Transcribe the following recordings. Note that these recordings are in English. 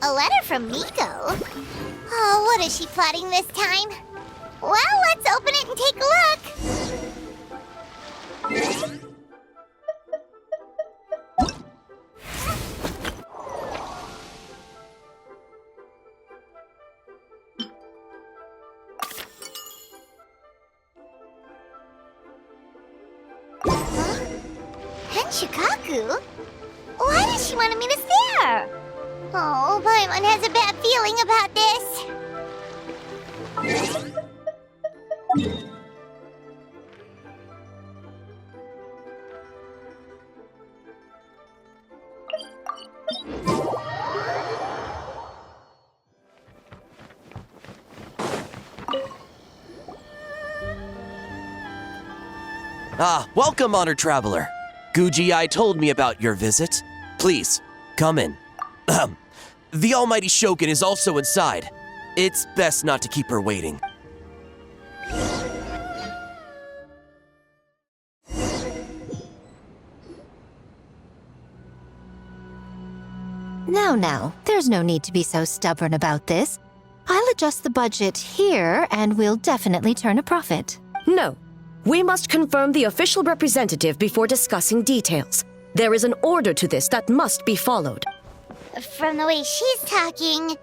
A letter from Miko? Oh, what is she plotting this time? Well, let's open it and take a look. Shikaku? Why does she want to meet us there? Oh, Paimon has a bad feeling about this. Welcome, honored traveler. Guji-ai told me about your visit. Please, come in. The almighty Shogun is also inside. It's best not to keep her waiting. Now, there's no need to be so stubborn about this. I'll adjust the budget here, and we'll definitely turn a profit. No. We must confirm the official representative before discussing details. There is an order to this that must be followed. From the way she's talking,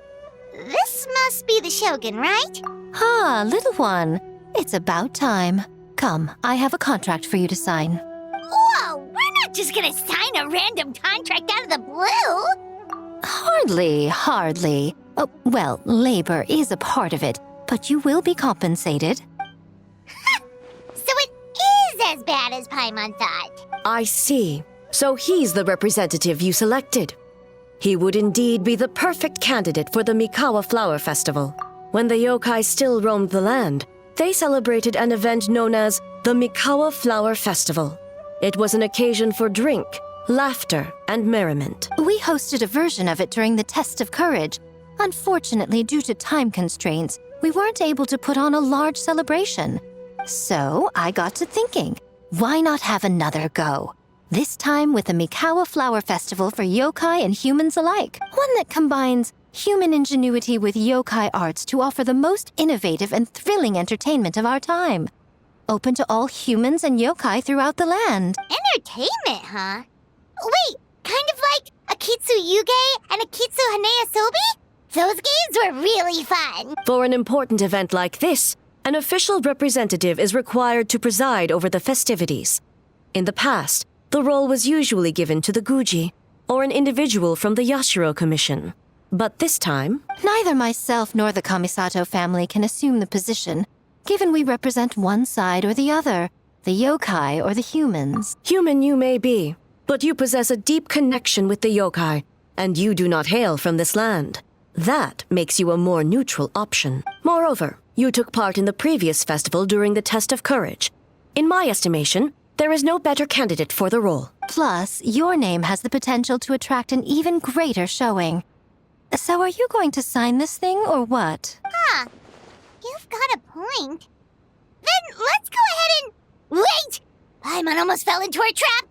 this must be the Shogun, right? Little one. It's about time. Come, I have a contract for you to sign. Whoa, we're not just gonna sign a random contract out of the blue! Hardly. Oh, well, labor is a part of it, but you will be compensated. So it is as bad as Paimon thought. I see. So he's the representative you selected. He would indeed be the perfect candidate for the Mikawa Flower Festival. When the yokai still roamed the land, they celebrated an event known as the Mikawa Flower Festival. It was an occasion for drink, laughter, and merriment. We hosted a version of it during the Test of Courage. Unfortunately, due to time constraints, we weren't able to put on a large celebration. So I got to thinking, why not have another go? This time with the Mikawa Flower Festival for yokai and humans alike. One that combines human ingenuity with yokai arts to offer the most innovative and thrilling entertainment of our time. Open to all humans and yokai throughout the land. Entertainment, huh? Wait, kind of like a Kitsu Yuge and a Kitsu Hanea Sobi? Those games were really fun. For an important event like this, an official representative is required to preside over the festivities. In the past, the role was usually given to the Guji, or an individual from the Yashiro Commission. But this time... Neither myself nor the Kamisato family can assume the position, given we represent one side or the other, the yokai or the humans. Human you may be, but you possess a deep connection with the yokai, and you do not hail from this land. That makes you a more neutral option. Moreover, you took part in the previous festival during the Test of Courage. In my estimation, there is no better candidate for the role. Plus, your name has the potential to attract an even greater showing. So are you going to sign this thing, or what? You've got a point. Then let's go ahead and... Wait! Paimon almost fell into our trap!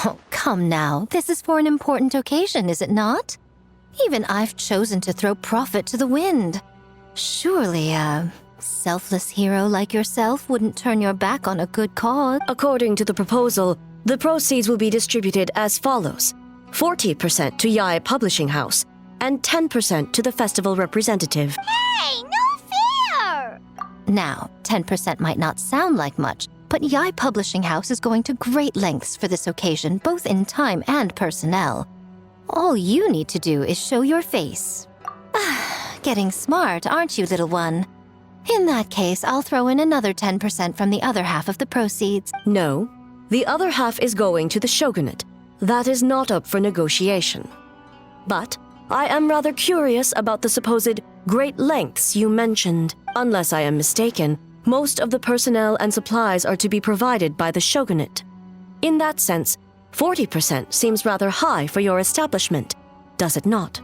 Oh, come now. This is for an important occasion, is it not? Even I've chosen to throw profit to the wind. Surely a selfless hero like yourself wouldn't turn your back on a good cause. According to the proposal, the proceeds will be distributed as follows. 40% to Yae Publishing House, and 10% to the festival representative. Hey, no fair! Now, 10% might not sound like much, but Yae Publishing House is going to great lengths for this occasion, both in time and personnel. All you need to do is show your face. Getting smart, aren't you, little one? In that case, I'll throw in another 10% from the other half of the proceeds. No, the other half is going to the shogunate. That is not up for negotiation. But I am rather curious about the supposed great lengths you mentioned. Unless I am mistaken, most of the personnel and supplies are to be provided by the shogunate. In that sense, 40% seems rather high for your establishment, does it not?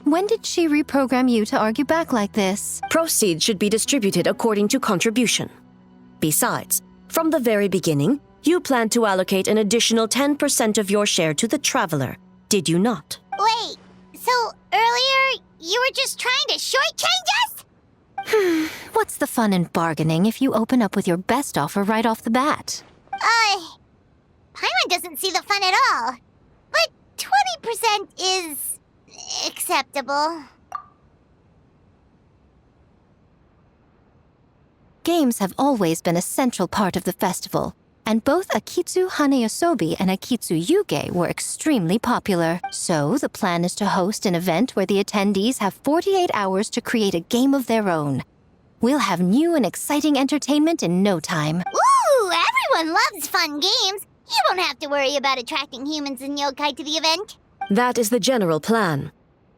When did she reprogram you to argue back like this? Proceeds should be distributed according to contribution. Besides, from the very beginning, you planned to allocate an additional 10% of your share to the traveler, did you not? Wait, You were just trying to shortchange us? What's the fun in bargaining if you open up with your best offer right off the bat? Paimon doesn't see the fun at all. But 20% is acceptable. Games have always been a central part of the festival, and both Akitsu Haneasobi and Akitsu Yuge were extremely popular. So the plan is to host an event where the attendees have 48 hours to create a game of their own. We'll have new and exciting entertainment in no time. Ooh, everyone loves fun games. You won't have to worry about attracting humans and yokai to the event. That is the general plan.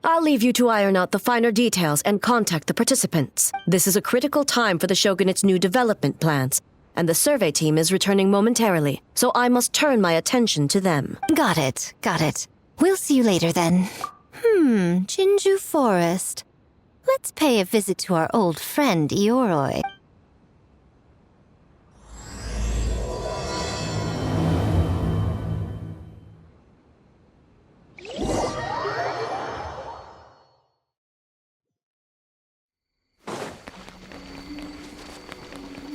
I'll leave you to iron out the finer details and contact the participants. This is a critical time for the Shogunate's new development plans, and the survey team is returning momentarily, so I must turn my attention to them. Got it. We'll see you later then. Jinju Forest. Let's pay a visit to our old friend Ioroi.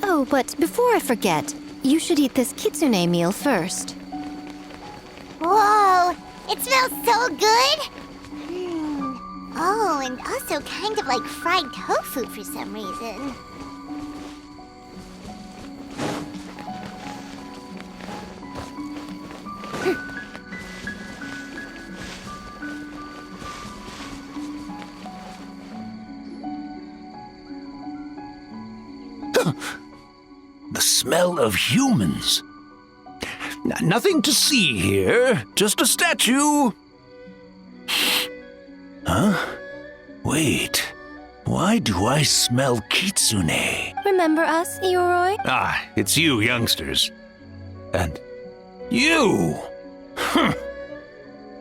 Oh, but before I forget, you should eat this kitsune meal first. Whoa, it smells so good! Oh, and also kind of like fried tofu for some reason. The smell of humans. Nothing to see here, just a statue. Huh? Wait, why do I smell kitsune? Remember us, Ioroi? Ah, it's you youngsters. And you!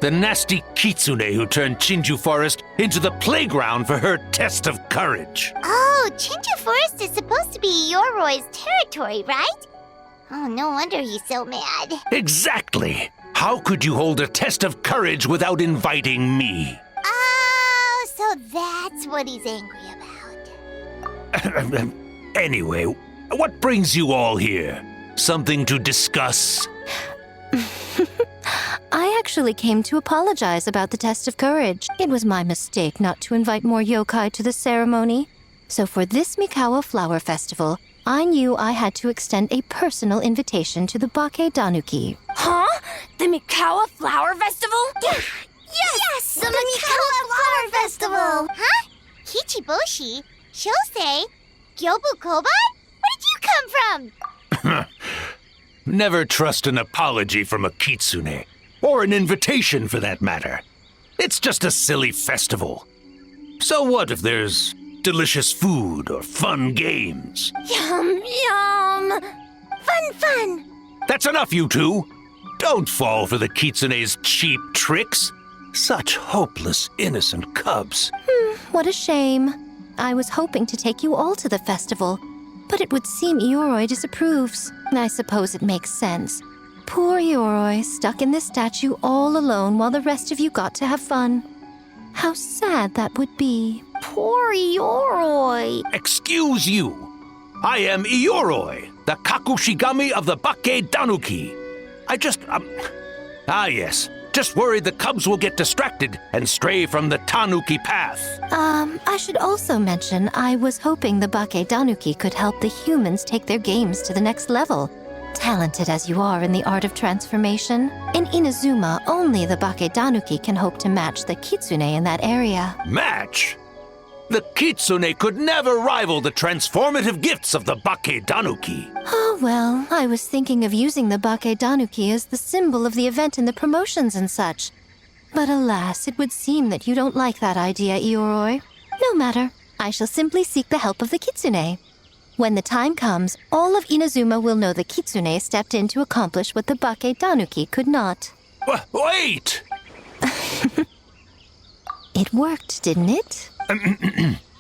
The nasty kitsune who turned Chinju Forest into the playground for her test of courage. Oh, Chinju Forest is supposed to be Yoroi's territory, right? Oh, no wonder he's so mad. Exactly! How could you hold a test of courage without inviting me? Oh, so that's what he's angry about. Anyway, what brings you all here? Something to discuss? I actually came to apologize about the test of courage. It was my mistake not to invite more yokai to the ceremony. So for this Mikawa Flower Festival, I knew I had to extend a personal invitation to the Bake Danuki. Huh? The Mikawa Flower Festival? Yes! The Mikawa Flower Festival! Huh? Kichiboshi? Shosei? Gyobu Koban? Where did you come from? Never trust an apology from a kitsune, or an invitation for that matter. It's just a silly festival. So what if there's delicious food or fun games? Yum, yum! Fun! That's enough, you two! Don't fall for the kitsune's cheap tricks. Such hopeless, innocent cubs. What a shame. I was hoping to take you all to the festival, but it would seem Ioroi disapproves. I suppose it makes sense. Poor Ioroi, stuck in this statue all alone while the rest of you got to have fun. How sad that would be. Poor Yoroi. Excuse you. I am Ioroi, the Kakushigami of the Bake Danuki. Yes. Just worried the cubs will get distracted and stray from the Tanuki path. I should also mention I was hoping the Bake Danuki could help the humans take their games to the next level. Talented as you are in the art of transformation, in Inazuma, only the Bake Danuki can hope to match the Kitsune in that area. Match? The Kitsune could never rival the transformative gifts of the Bake Danuki. Oh, well, I was thinking of using the Bake Danuki as the symbol of the event in the promotions and such. But alas, it would seem that you don't like that idea, Ioroi. No matter. I shall simply seek the help of the Kitsune. When the time comes, all of Inazuma will know the Kitsune stepped in to accomplish what the Bake Danuki could not. Wait! It worked, didn't it?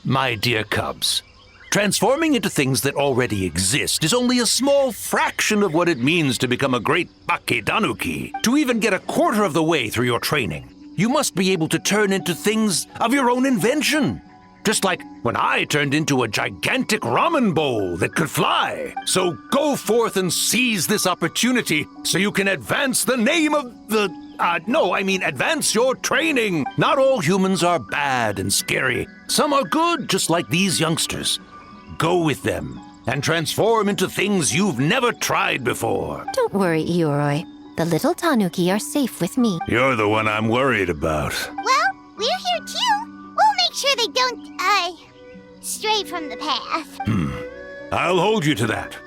My dear cubs, transforming into things that already exist is only a small fraction of what it means to become a great Bake Danuki. To even get a quarter of the way through your training, you must be able to turn into things of your own invention. Just like when I turned into a gigantic ramen bowl that could fly. So go forth and seize this opportunity so you can advance the name of the... advance your training. Not all humans are bad and scary. Some are good, just like these youngsters. Go with them and transform into things you've never tried before. Don't worry, Ioroi. The little tanuki are safe with me. You're the one I'm worried about. Well, we're here too. We'll make sure they don't, stray from the path. I'll hold you to that.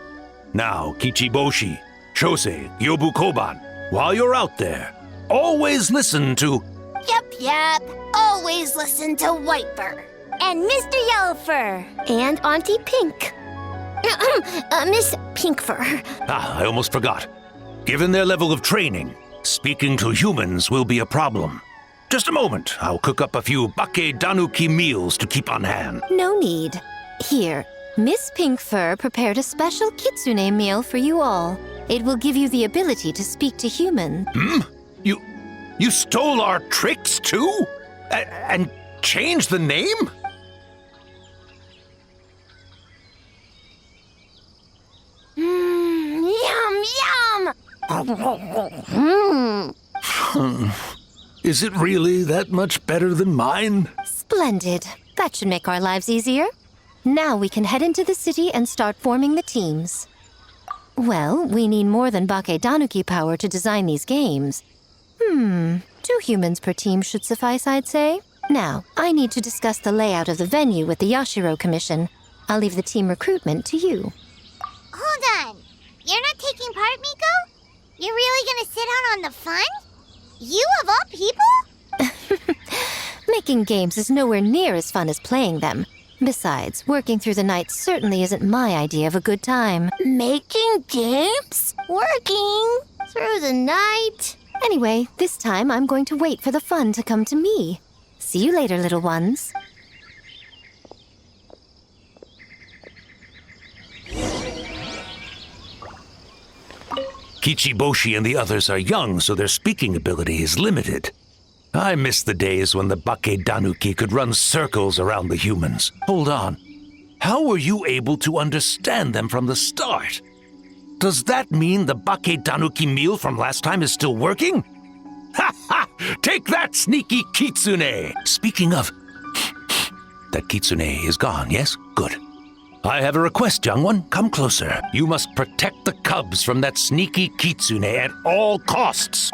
Now, Kichiboshi, Shosei, Yobu Koban, while you're out there, always listen to... Yep. Always listen to Whitefer. And Mr. Yellowfur. And Auntie Pink. Miss Pinkfur. I almost forgot. Given their level of training, speaking to humans will be a problem. Just a moment, I'll cook up a few bake danuki meals to keep on hand. No need. Here, Miss Pinkfur prepared a special kitsune meal for you all. It will give you the ability to speak to humans. You stole our tricks too? And changed the name? Yum! Is it really that much better than mine? Splendid. That should make our lives easier. Now we can head into the city and start forming the teams. Well, we need more than bake danuki power to design these games. 2 humans per team should suffice, I'd say. Now, I need to discuss the layout of the venue with the Yashiro Commission. I'll leave the team recruitment to you. Hold on. You're not taking part, Miko? You're really gonna sit out on the fun? You of all people? Making games is nowhere near as fun as playing them. Besides, working through the night certainly isn't my idea of a good time. Making games? Working through the night? Anyway, this time I'm going to wait for the fun to come to me. See you later, little ones. Kichiboshi and the others are young, so their speaking ability is limited. I miss the days when the bake danuki could run circles around the humans. Hold on. How were you able to understand them from the start? Does that mean the bake danuki meal from last time is still working? Ha ha! Take that, sneaky kitsune! Speaking of... that kitsune is gone, yes? Good. I have a request, young one. Come closer. You must protect the cubs from that sneaky kitsune at all costs.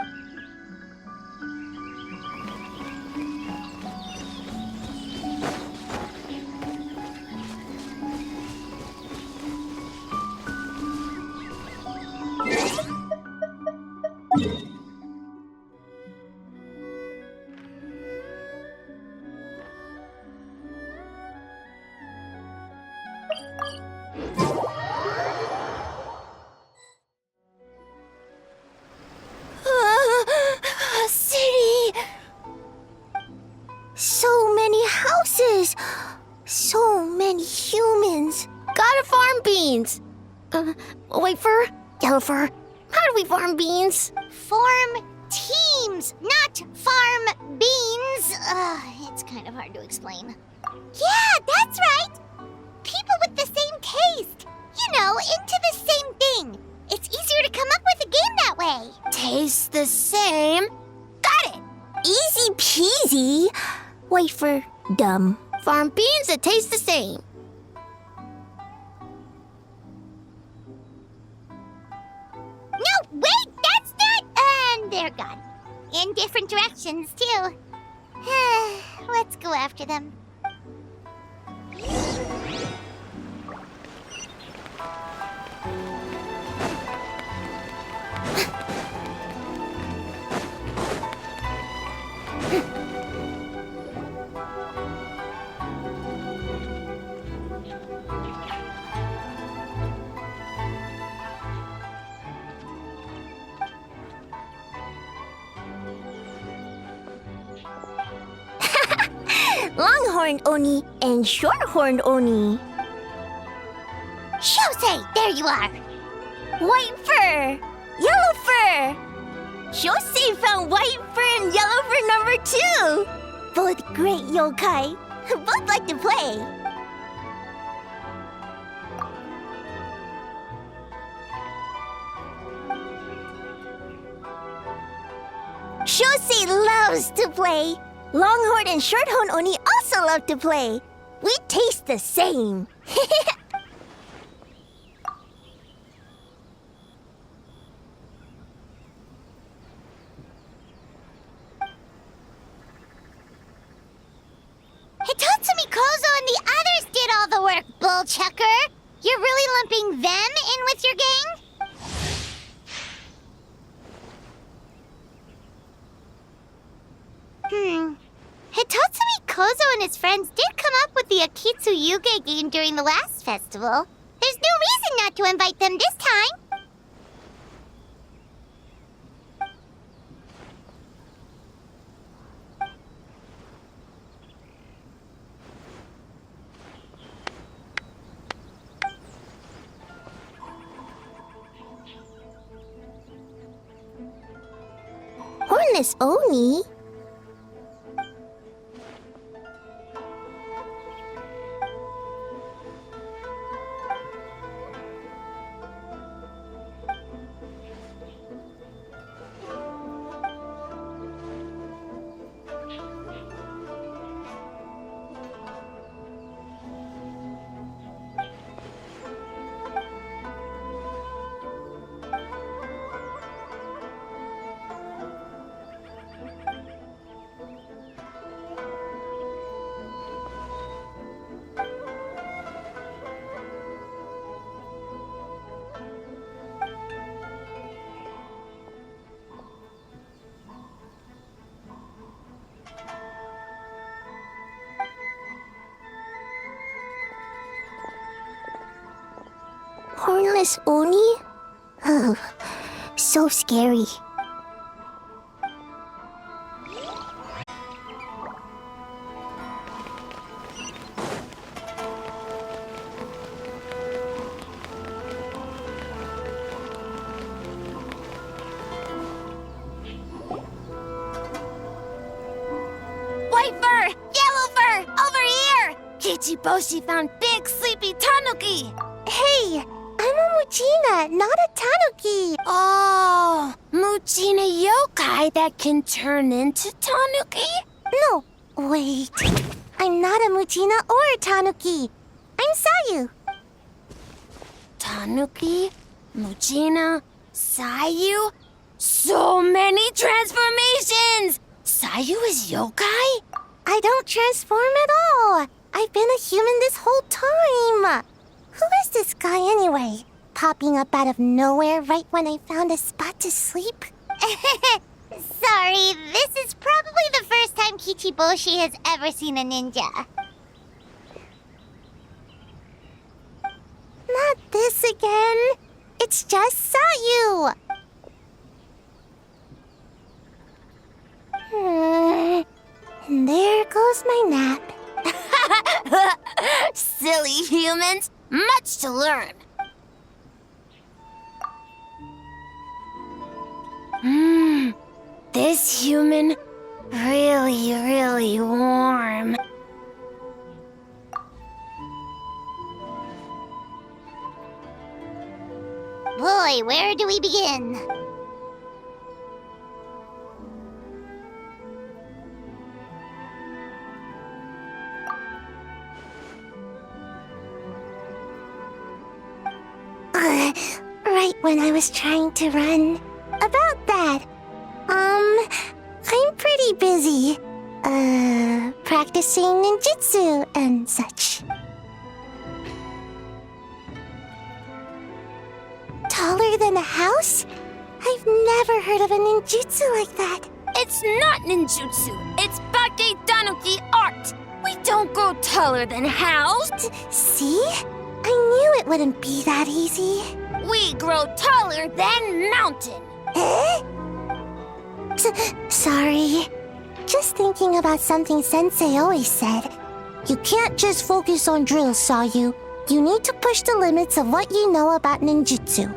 City! So many houses! So many humans! Gotta farm beans! Whitefer? Yellowfur? How do we farm beans? Form teams, not farm beans. It's kind of hard to explain. Yeah, that's right! People with the same taste. You know, into the same thing. It's easier to come up with a game that way. Tastes the same. Got it! Easy peasy. Whitefer, dumb. Farm beans that taste the same. No, wait, that's not... And they're gone. In different directions, too. Let's go after them. Longhorn Oni and Shorthorn Oni. Shosei, there you are. White fur! Yellow fur! Shosei found white fur and yellow fur number 2. Both great yokai. Both like to play. Shosei loves to play. Longhorn and Shorthorn Oni also love to play. We taste the same. Hitatsumi Kozo and the others did all the work, Bullchucker. You're really lumping them in with your gang? Hitatsumi Kozo and his friends did come up with the Akitsu Yuge game during the last festival. There's no reason not to invite them this time. Hornless Oni? Hornless Oni? Oh, so scary. White fur! Yellow fur! Over here! Kichiboshi found big sleepy tanuki! Hey! I'm a Muchina, not a tanuki! Oh, Muchina yokai that can turn into tanuki? No, wait. I'm not a Muchina or a tanuki. I'm Sayu. Tanuki, Muchina, Sayu? So many transformations! Sayu is yokai? I don't transform at all. I've been a human this whole time. Who is this guy anyway? Popping up out of nowhere right when I found a spot to sleep? Sorry, this is probably the first time Kichiboshi has ever seen a ninja. Not this again. It's just Sayu. And there goes my nap. Silly humans. Much to learn. This human really warm. Boy, where do we begin? Right when I was trying to run. About that, I'm pretty busy. Practicing ninjutsu and such. Taller than a house? I've never heard of a ninjutsu like that. It's not ninjutsu. It's Bake Danuki art. We don't grow taller than house. See? I knew it wouldn't be that easy. We grow taller than mountain. Eh? Sorry. Just thinking about something Sensei always said. You can't just focus on drills, Sayu. You need to push the limits of what you know about ninjutsu.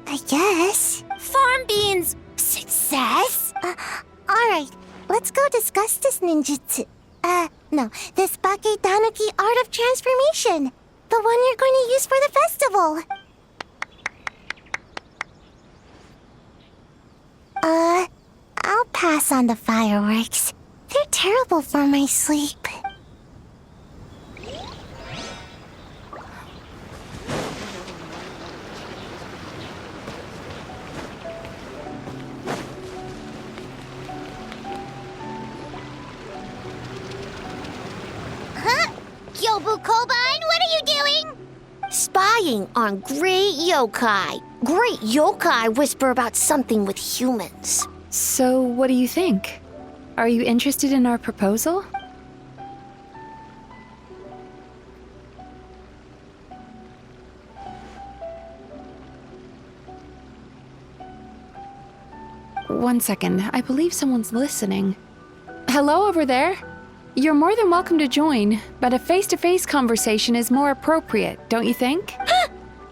I guess. Farm beans! Success? Alright, let's go discuss this ninjutsu. No, this Bake Tanuki art of transformation. The one you're going to use for the festival. I'll pass on the fireworks. They're terrible for my sleep. Huh? Gyobu Koban, what are you doing? Spying on great yokai. Great yokai whisper about something with humans. So, what do you think? Are you interested in our proposal? One second, I believe someone's listening. Hello over there? You're more than welcome to join, but a face-to-face conversation is more appropriate, don't you think?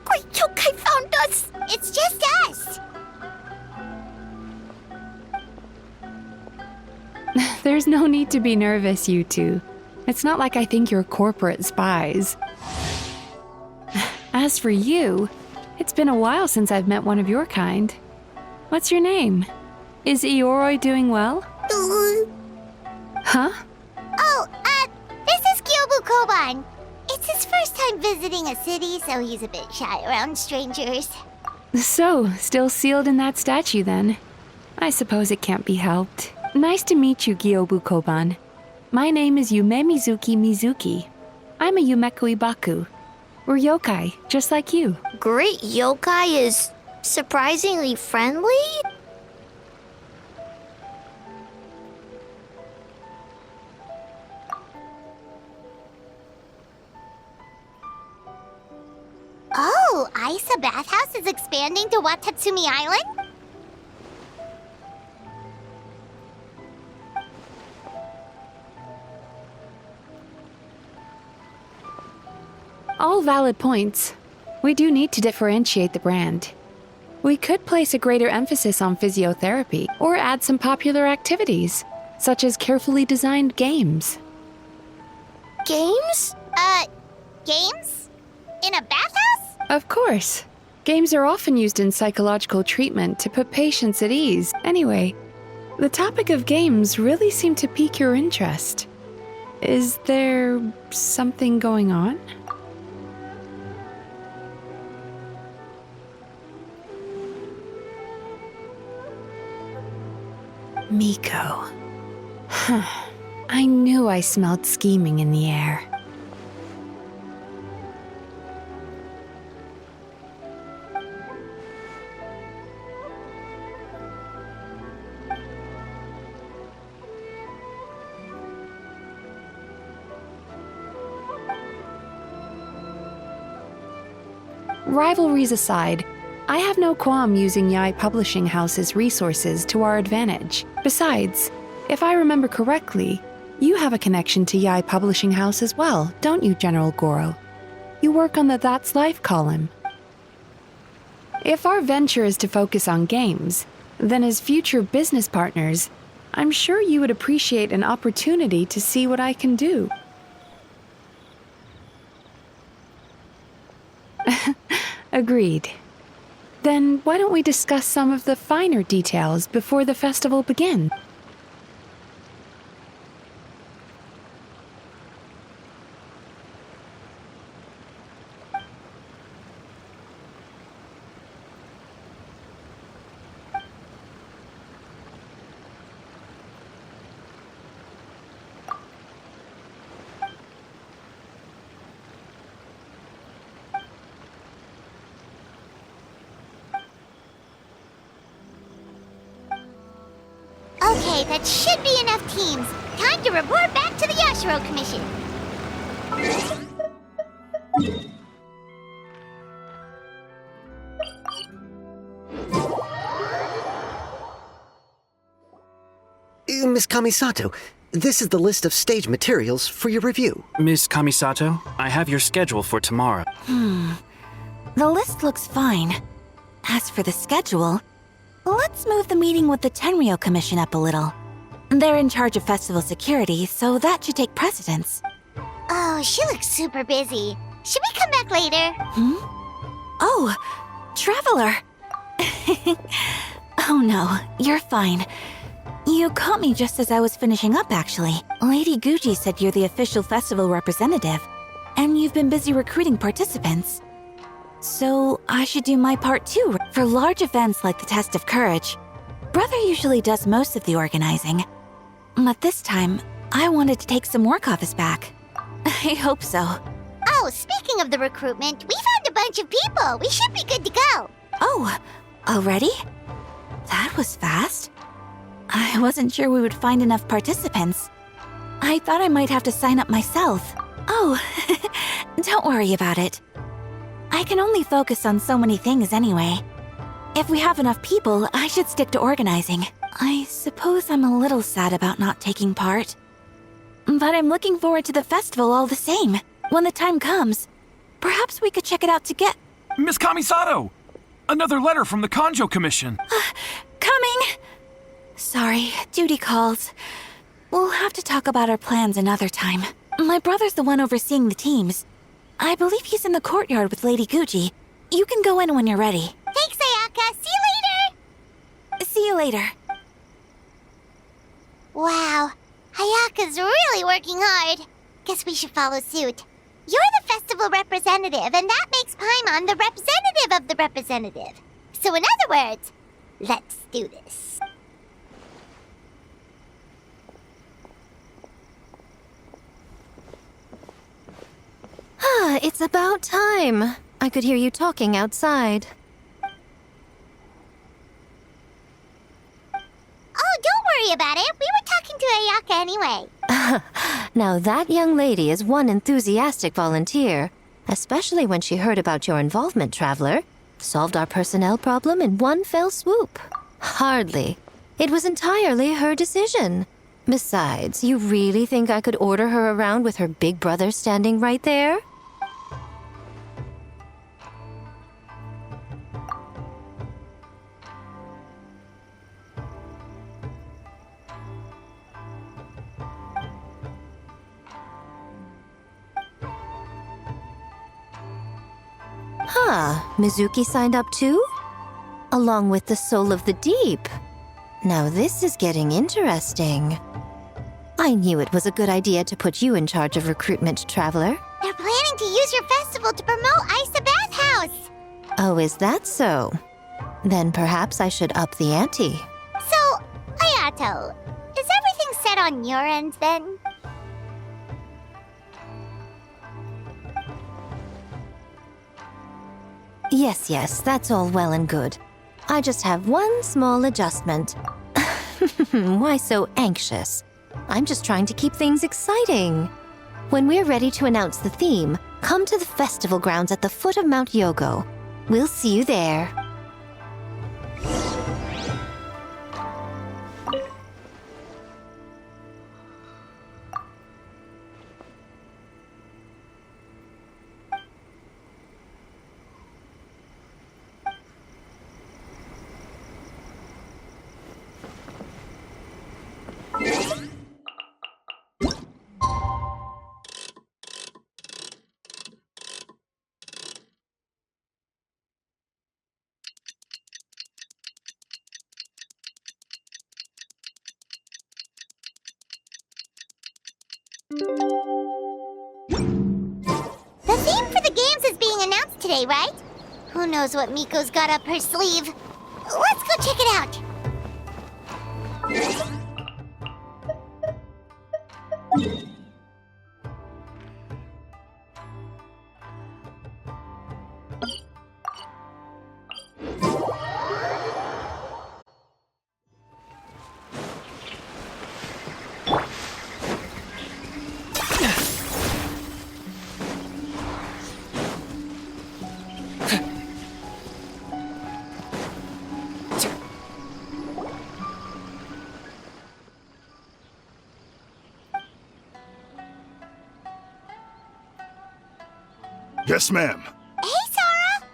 Great yokai found us! It's just us. There's no need to be nervous, you two. It's not like I think you're corporate spies. As for you, it's been a while since I've met one of your kind. What's your name? Is Ioroi doing well? Huh? Oh, this is Gyobu Koban. It's his first time visiting a city, so he's a bit shy around strangers. So, still sealed in that statue then? I suppose it can't be helped. Nice to meet you, Gyobu Koban. My name is Yume Mizuki. I'm a Yumeku Ibaku. We're yokai, just like you. Great yokai is surprisingly friendly? Oh, Aisa Bathhouse is expanding to Watatsumi Island? All valid points. We do need to differentiate the brand. We could place a greater emphasis on physiotherapy or add some popular activities, such as carefully designed games. Games? Games? In a bathhouse? Of course. Games are often used in psychological treatment to put patients at ease. Anyway, the topic of games really seemed to pique your interest. Is there something going on? Miko. I knew I smelled scheming in the air. Rivalries aside, I have no qualm using Yae Publishing House's resources to our advantage. Besides, if I remember correctly, you have a connection to Yae Publishing House as well, don't you, General Goro? You work on the That's Life column. If our venture is to focus on games, then as future business partners, I'm sure you would appreciate an opportunity to see what I can do. Agreed. Then why don't we discuss some of the finer details before the festival begins? Okay, that should be enough teams. Time to report back to the Yashiro Commission. Miss Kamisato, this is the list of stage materials for your review. Miss Kamisato, I have your schedule for tomorrow. The list looks fine. As for the schedule, let's move the meeting with the Tenryo Commission up a little. They're in charge of festival security, so that should take precedence. Oh, she looks super busy. Should we come back later? Oh, Traveler! Oh no, you're fine. You caught me just as I was finishing up, actually. Lady Guji said you're the official festival representative, and you've been busy recruiting participants. So I should do my part too. For large events like the Test of Courage, Brother usually does most of the organizing. But this time, I wanted to take some work off his back. I hope so. Oh, speaking of the recruitment, we found a bunch of people. We should be good to go. Oh, already? That was fast. I wasn't sure we would find enough participants. I thought I might have to sign up myself. Oh, don't worry about it. I can only focus on so many things anyway. If we have enough people, I should stick to organizing. I suppose I'm a little sad about not taking part. But I'm looking forward to the festival all the same. When the time comes, perhaps we could check it out together. Miss Kamisato! Another letter from the Kanjo Commission. Coming! Sorry, duty calls. We'll have to talk about our plans another time. My brother's the one overseeing the teams. I believe he's in the courtyard with Lady Guji. You can go in when you're ready. Thanks, Ayaka. See you later. See you later. Wow, Ayaka's really working hard. Guess we should follow suit. You're the festival representative, and that makes Paimon the representative of the representative. So in other words, let's do this. Ah, it's about time. I could hear you talking outside. Oh, don't worry about it. We were talking to Ayaka anyway. Now that young lady is one enthusiastic volunteer, especially when she heard about your involvement, Traveler. Solved our personnel problem in one fell swoop. Hardly. It was entirely her decision. Besides, you really think I could order her around with her big brother standing right there? Huh, Mizuki signed up too? Along with the Soul of the Deep. Now this is getting interesting. I knew it was a good idea to put you in charge of recruitment, Traveler. They're planning to use your festival to promote Isa Bathhouse. Oh, is that so? Then perhaps I should up the ante. So, Ayato, is everything set on your end then? Yes, that's all well and good. I just have one small adjustment. Why so anxious? I'm just trying to keep things exciting. When we're ready to announce the theme, come to the festival grounds at the foot of Mount Yogo. We'll see you there. The theme for the games is being announced today, right? Who knows what Miko's got up her sleeve? Let's go check it out. Yes, ma'am. Hey, Sora!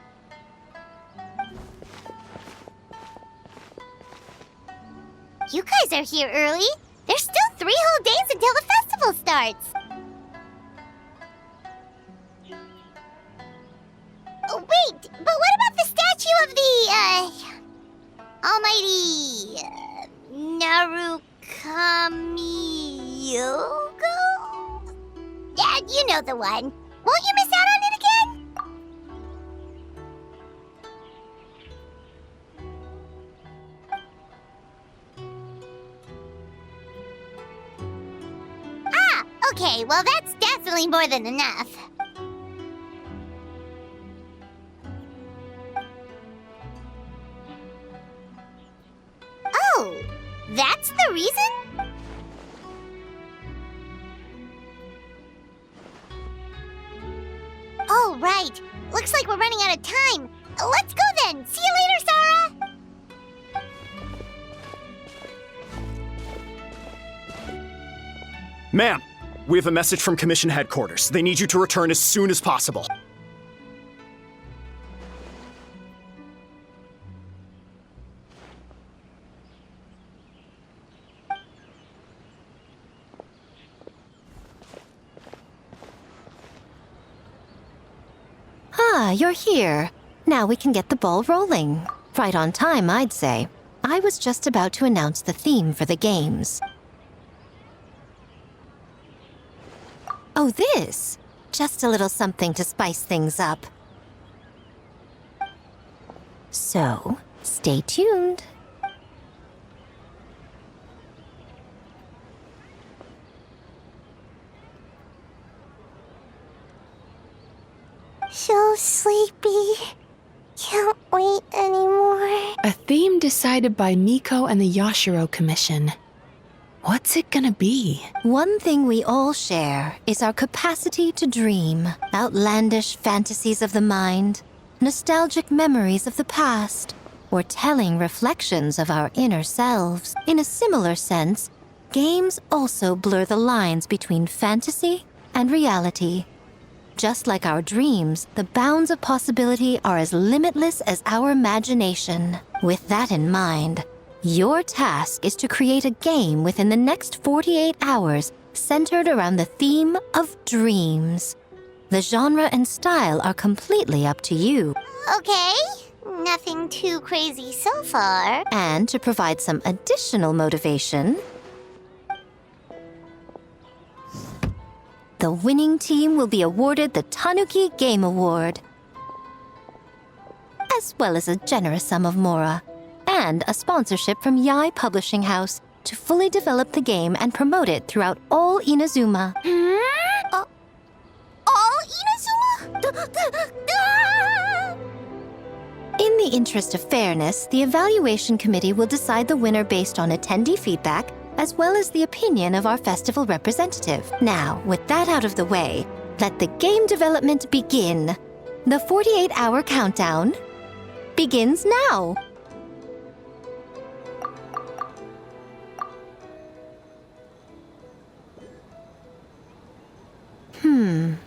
they're here early. There's still 3 whole days until the festival starts. Oh, wait, but what about the statue of the, almighty, Narukami-yogo? Yeah, you know the one. Won't you miss out on it again? Ah, okay, well that's definitely more than enough. Oh, that's the reason? Oh, right. Looks like we're running out of time. Let's go then. See you later, Sarah. Ma'am, we have a message from Commission Headquarters. They need you to return as soon as possible. Ah, you're here. Now we can get the ball rolling. Right on time, I'd say. I was just about to announce the theme for the games. Oh, this? Just a little something to spice things up. So, stay tuned. So sleepy. Can't wait anymore. A theme decided by Miko and the Yashiro Commission. What's it gonna be? One thing we all share is our capacity to dream. Outlandish fantasies of the mind, nostalgic memories of the past, or telling reflections of our inner selves. In a similar sense, games also blur the lines between fantasy and reality. Just like our dreams, the bounds of possibility are as limitless as our imagination. With that in mind, your task is to create a game within the next 48 hours centered around the theme of dreams. The genre and style are completely up to you. Okay, nothing too crazy so far. And to provide some additional motivation, the winning team will be awarded the Tanuki Game Award, as well as a generous sum of mora, and a sponsorship from Yai Publishing House to fully develop the game and promote it throughout all Inazuma. All Inazuma? In the interest of fairness, the evaluation committee will decide the winner based on attendee feedback, as well as the opinion of our festival representative. Now, with that out of the way, let the game development begin. The 48-hour countdown begins now.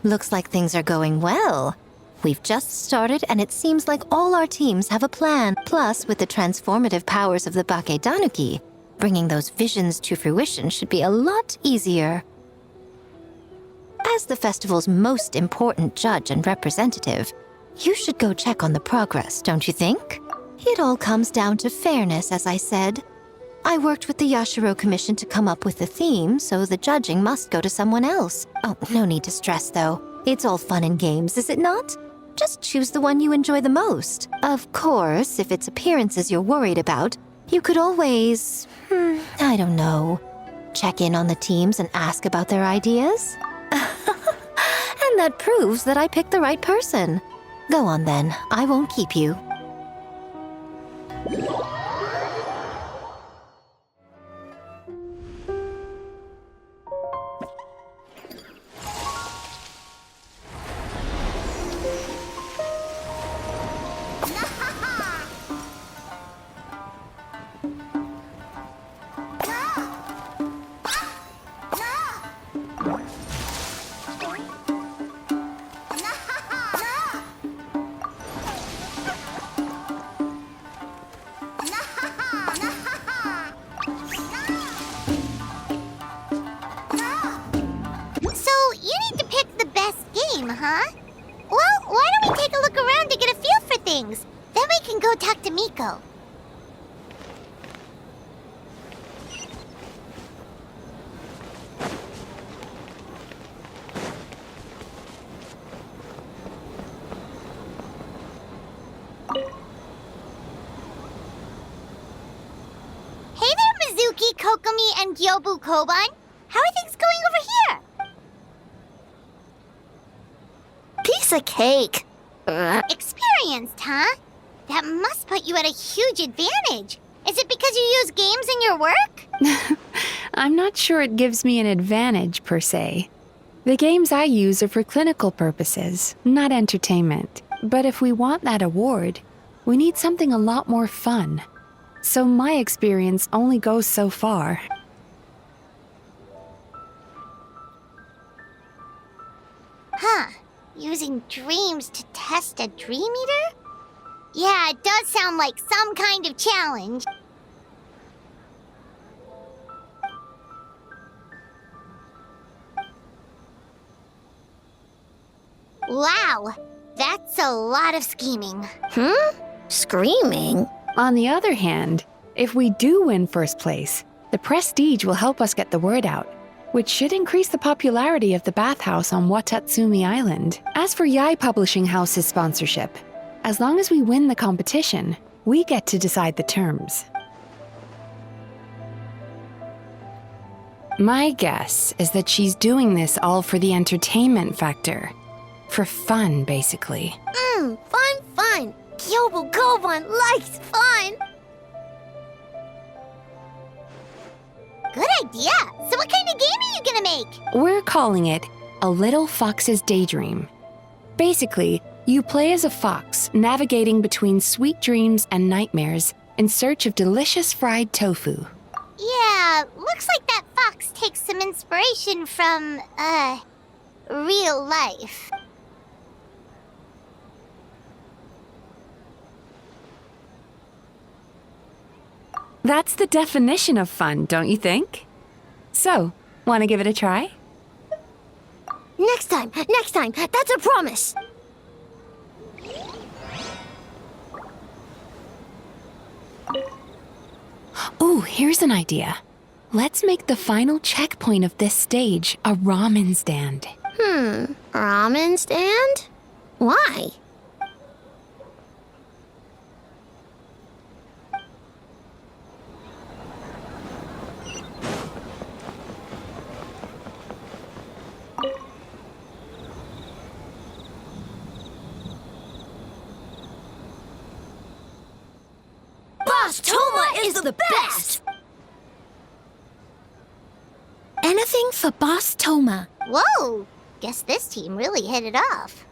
Looks like things are going well. We've just started, and it seems like all our teams have a plan. Plus, with the transformative powers of the Bakedanuki, bringing those visions to fruition should be a lot easier. As the festival's most important judge and representative, you should go check on the progress, don't you think? It all comes down to fairness, as I said. I worked with the Yashiro Commission to come up with the theme, so the judging must go to someone else. Oh, no need to stress, though. It's all fun and games, is it not? Just choose the one you enjoy the most. Of course, if it's appearances you're worried about, you could always, I don't know, check in on the teams and ask about their ideas. And that proves that I picked the right person. Go on then, I won't keep you. huh? Well, why don't we take a look around to get a feel for things? Then we can go talk to Miko. Hey there, Mizuki, Kokomi, and Gyobu Koban. How are things going over here? Piece of cake. Experienced, huh? That must put you at a huge advantage. Is it because you use games in your work? I'm not sure it gives me an advantage, per se. The games I use are for clinical purposes, not entertainment. But if we want that award, we need something a lot more fun. So my experience only goes so far. Huh. Using dreams to test a dream eater? Yeah, it does sound like some kind of challenge. Wow, that's a lot of scheming. Screaming? On the other hand, if we do win first place, the prestige will help us get the word out, which should increase the popularity of the bathhouse on Watatsumi Island. As for Yai Publishing House's sponsorship, as long as we win the competition, we get to decide the terms. My guess is that she's doing this all for the entertainment factor. For fun, basically. Fun. Gyobu Koban likes fun. Good idea. So what kind of game are you gonna make? We're calling it A Little Fox's Daydream. Basically, you play as a fox navigating between sweet dreams and nightmares in search of delicious fried tofu. Yeah, looks like that fox takes some inspiration from, real life. That's the definition of fun, don't you think? So, want to give it a try? Next time. That's a promise. Ooh, here's an idea. Let's make the final checkpoint of this stage a ramen stand. Ramen stand? Why? Boss Toma is the best! Anything for Boss Toma. Whoa! Guess this team really hit it off.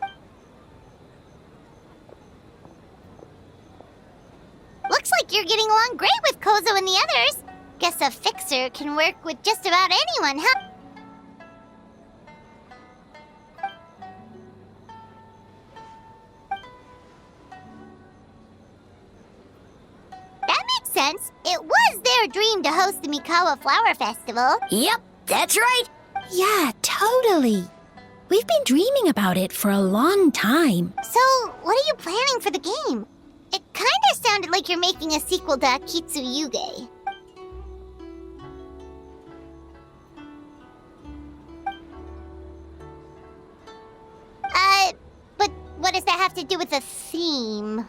Looks like you're getting along great with Kozo and the others. Guess a fixer can work with just about anyone, huh? That makes sense. It was their dream to host the Mikawa Flower Festival. Yep, that's right. Yeah, totally. We've been dreaming about it for a long time. So, what are you planning for the game? It kinda sounded like you're making a sequel to Akitsu Yuge. But what does that have to do with the theme?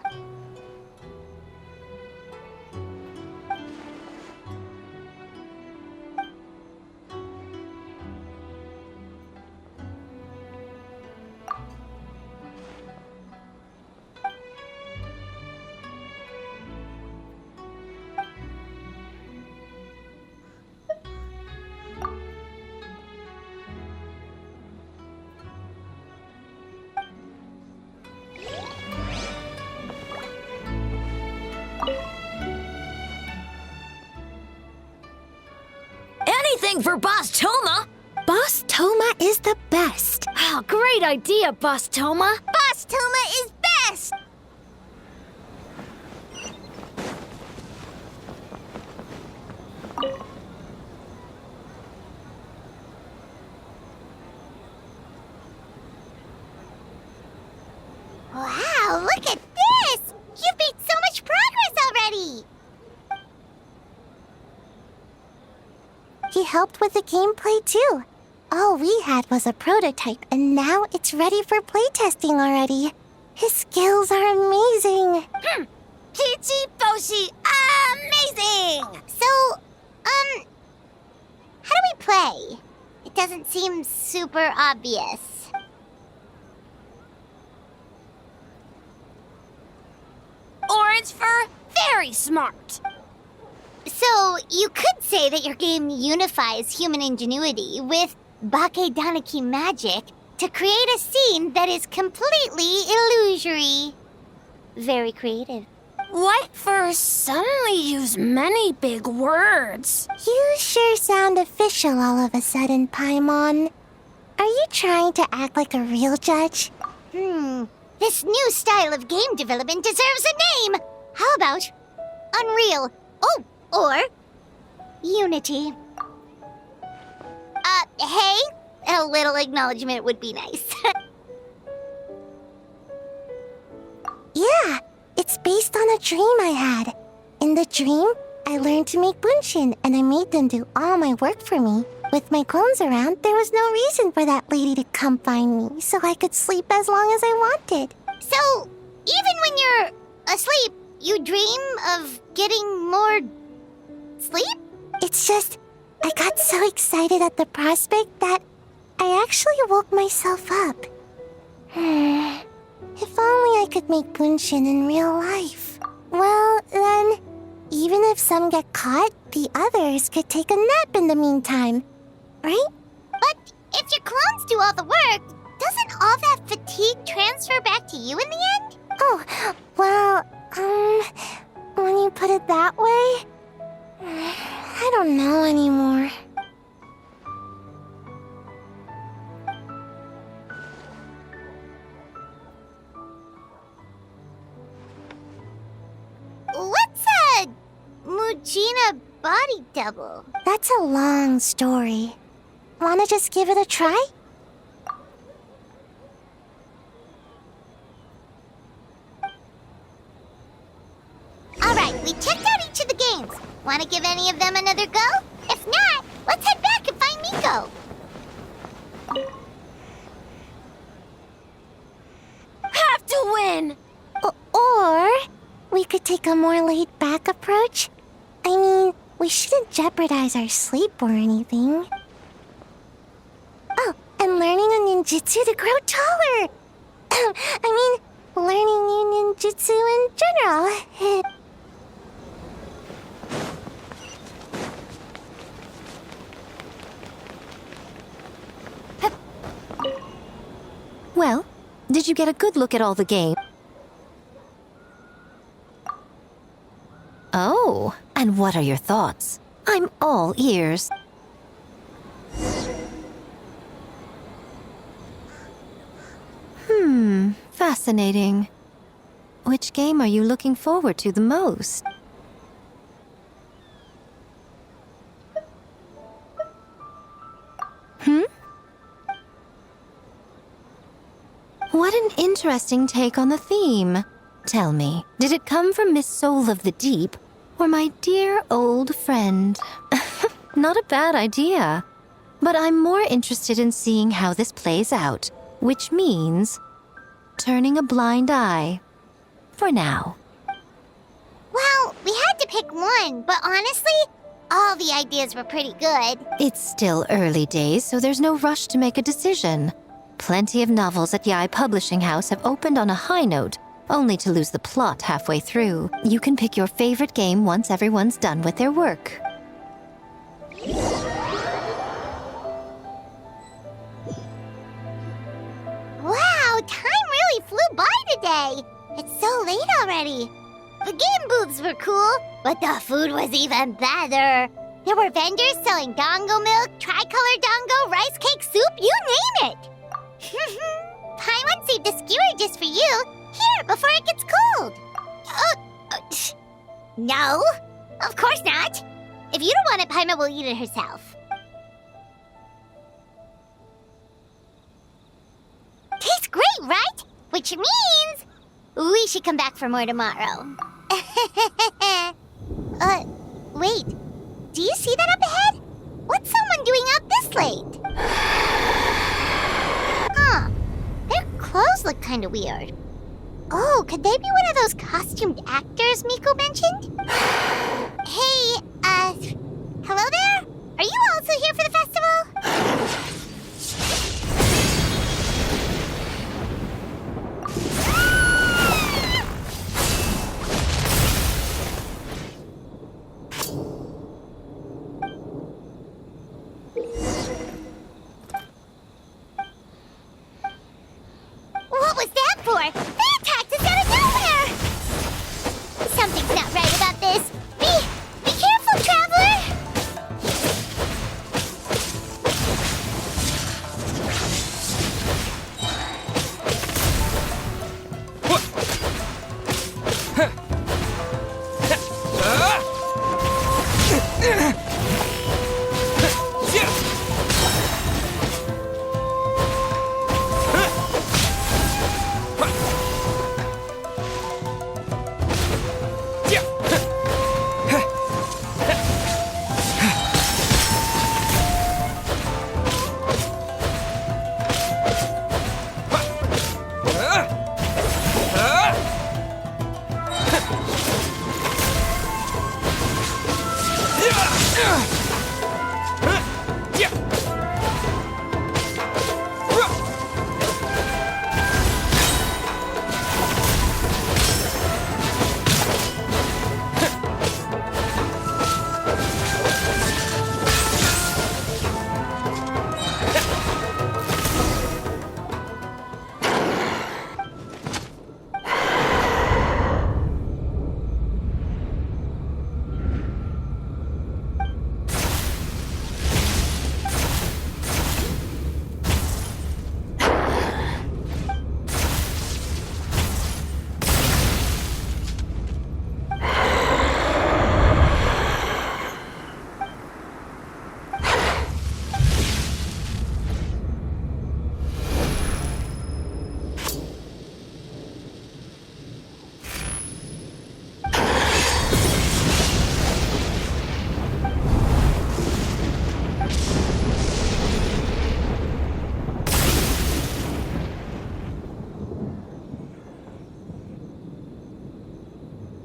Anything for Boss Toma! Boss Toma is the best. Oh, great idea, Boss Toma. Boss Toma is best! helped with the gameplay too. All we had was a prototype, and now it's ready for playtesting already. His skills are amazing. Kichi Boshi, amazing! So, how do we play? It doesn't seem super obvious. Orange fur, very smart. So, you could say that your game unifies human ingenuity with Bakedanaki magic to create a scene that is completely illusory. Very creative. White fur suddenly used many big words. You sure sound official all of a sudden, Paimon. Are you trying to act like a real judge? This new style of game development deserves a name! How about Unreal? Oh, or Unity. Hey? A little acknowledgement would be nice. Yeah, it's based on a dream I had. In the dream, I learned to make bunshin, and I made them do all my work for me. With my clones around, there was no reason for that lady to come find me, so I could sleep as long as I wanted. So, even when you're asleep, you dream of getting more sleep? It's just, I got so excited at the prospect that I actually woke myself up. If only I could make bunshin in real life. Well, then, even if some get caught, the others could take a nap in the meantime. Right? But if your clones do all the work, doesn't all that fatigue transfer back to you in the end? Oh, well, when you put it that way, I don't know anymore. What's a Mujina body double? That's a long story. Wanna just give it a try? Alright, we checked out each of the games. Wanna give any of them another go? If not, let's head back and find Miko. Have to win! Or we could take a more laid-back approach. I mean, we shouldn't jeopardize our sleep or anything. Oh, and learning a ninjutsu to grow taller! I mean, learning new ninjutsu in general. Well, did you get a good look at all the game? Oh, and what are your thoughts? I'm all ears. Fascinating. Which game are you looking forward to the most? What an interesting take on the theme. Tell me, did it come from Miss Soul of the Deep or my dear old friend? Not a bad idea. But I'm more interested in seeing how this plays out, which means turning a blind eye. For now. Well, we had to pick one, but honestly, all the ideas were pretty good. It's still early days, so there's no rush to make a decision. Plenty of novels at Yai Publishing House have opened on a high note, only to lose the plot halfway through. You can pick your favorite game once everyone's done with their work. Wow, time really flew by today. It's so late already. The game booths were cool, but the food was even better. There were vendors selling dango milk, tricolor dango, rice cake soup, you name it. Paimon saved a skewer just for you. Here, before it gets cold. No, of course not. If you don't want it, Paimon will eat it herself. Tastes great, right? Which means we should come back for more tomorrow. Wait. Do you see that up ahead? What's someone doing out this late? Huh. Their clothes look kind of weird. Oh, could they be one of those costumed actors Miko mentioned? Hey, hello there? Are you also here for the festival? What was that for? They attacked us out of nowhere! Something's not right about this. Be careful, traveler!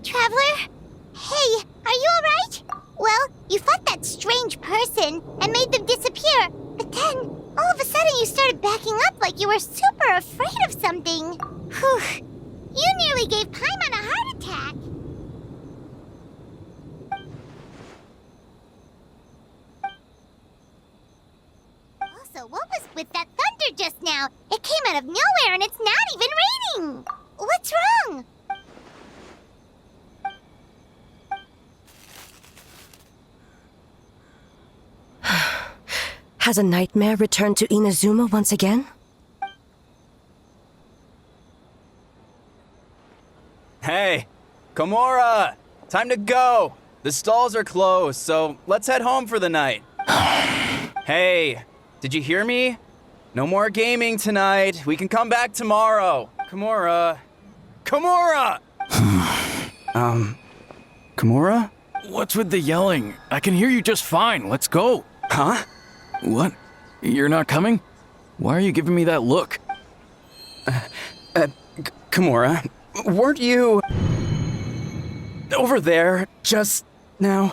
Traveler? Hey, are you alright? Well, you fought that strange person and made them disappear, but then, all of a sudden you started backing up like you were super afraid of something. Whew. You nearly gave Paimon a heart attack. Also, what was with that thunder just now? It came out of nowhere and it's not even raining! What's wrong? Has a nightmare returned to Inazuma once again? Hey, Komura! Time to go! The stalls are closed, so let's head home for the night. Hey, did you hear me? No more gaming tonight. We can come back tomorrow. Komura. Komura! Komura? What's with the yelling? I can hear you just fine. Let's go. Huh? What? You're not coming? Why are you giving me that look? Komura, weren't you over there just now?